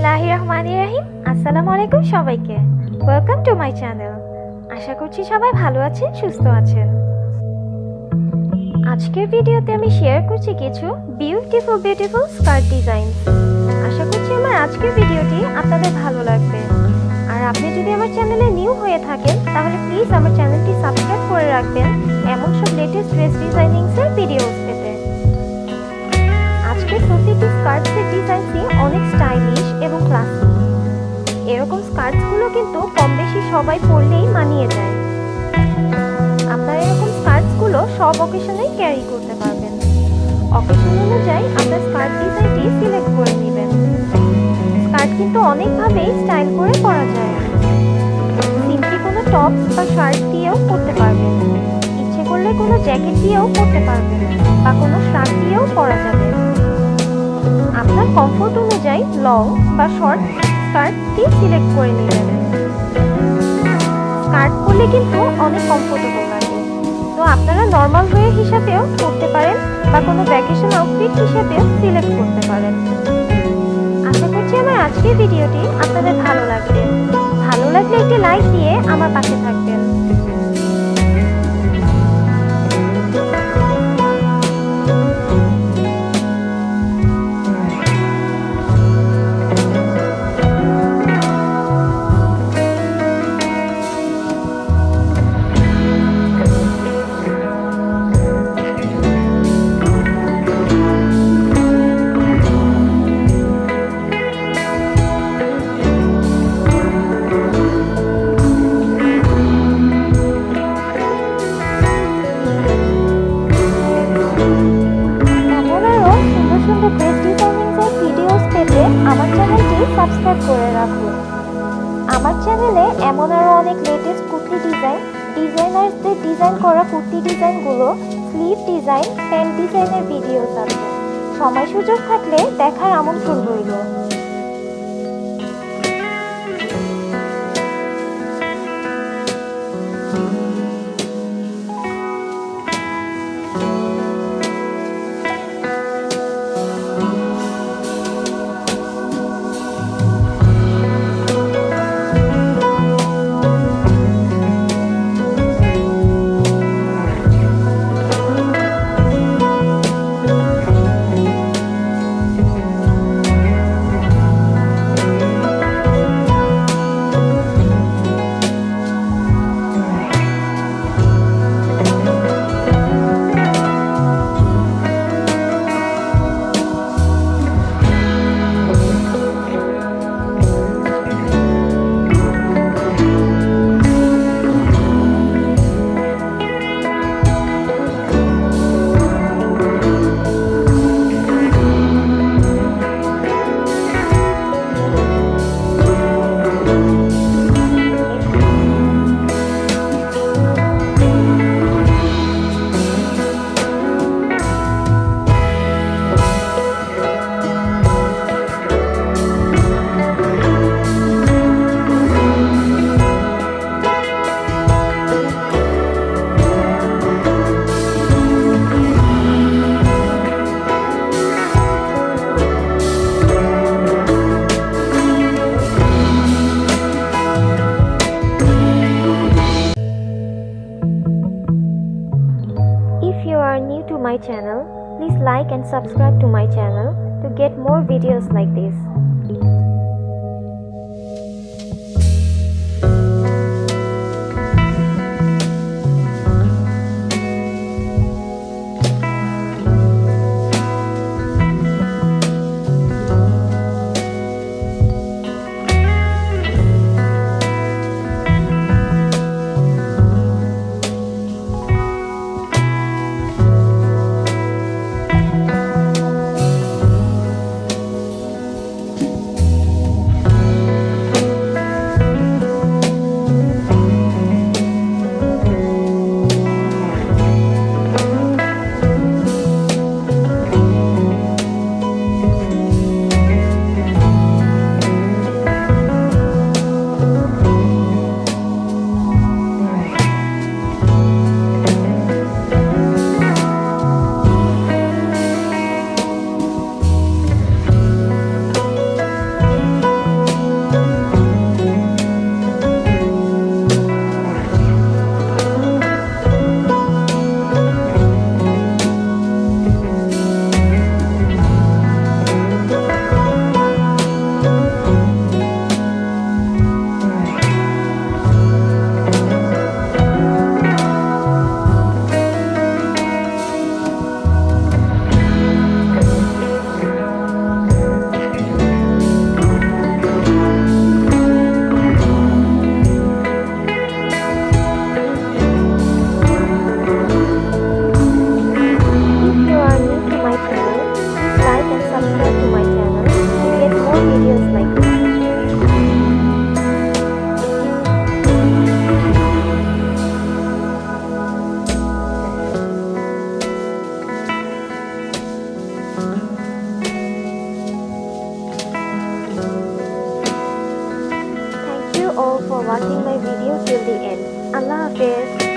বিসমিল্লাহিররহমানিররহিম। আসসালামু আলাইকুম সবাইকে। Welcome to my channel. আশা করছি সবাই ভালো আছেন, সুস্থ আছেন। আজকের ভিডিওতে আমি শেয়ার করছি কিছু বিউটিফুল স্কার্ট ডিজাইন। আশা করছি আমার আজকের ভিডিওটি আপনাদের ভালো লাগবে। আর আপনি যদি আমার চ্যানেলে নিউ হয়ে থাকেন তাহলে প্লিজ আমার চ্যানেলটি সাবস্ক্রাইব করে রাখবেন এমন সব লেটেস্ট ড্রেস ডিজাইনিংসের ভিডিওস পেতে। আজকের প্রতিটি স্কার্টসের ডিজাইনটি অনেক স্টাইলিশ এবং ক্লাসি। এরকম স্কার্টসগুলো কিন্তু কম বেশি সবাই পরলেই মানিয়ে যায়। আপনারা এরকম স্কার্টসগুলো সব অকেশনেই ক্যারি করতে পারবেন। অকেশন অনুযায়ী আপনার স্কার্ট ডিজাইনটি সিলেক্ট করে নেবেন। স্কার্ট কিন্তু অনেকভাবেই স্টাইল করে পরা যায়। সিম্পলি কোনো টপস বা শার্ট দিয়েও পরতে পারবেন, ইচ্ছে করলে কোনো জ্যাকেট দিয়েও পরতে পারবেন বা কোনো শার্ট দিয়েও পরা যাবে। আপনার কমফোর্ট অনুযায়ী লং বা শর্ট স্কার্টটি সিলেক্ট করে নেবেন। স্কার্ট পরলে কিন্তু অনেক কমফোর্টেবল লাগে, তো আপনারা নর্মাল ওয়্যার হিসাবেও পরতে পারেন বা কোনো ভ্যাকেশন আউটফিট হিসেবেও সিলেক্ট করতে পারেন। আশা করছি আমার আজকের ভিডিওটি আপনাদের ভালো লাগবে। ভালো লাগলে একটি লাইক দিয়ে আমার পাশে থাকবেন। আমার চ্যানেলটি সাবস্ক্রাইব করে রাখুন। আমার চ্যানেলে এমন আরও অনেক লেটেস্ট কুর্তি ডিজাইনারদের ডিজাইন করা কুর্তি ডিজাইনগুলো, স্লিভ ডিজাইন, প্যান্ট ডিজাইনের ভিডিওস আছে। সময় সুযোগ থাকলে দেখার আমন্ত্রণ রইল। If you are new to my channel, please like and subscribe to my channel to get more videos like this. all for watching my video till the end. Allah Hafiz.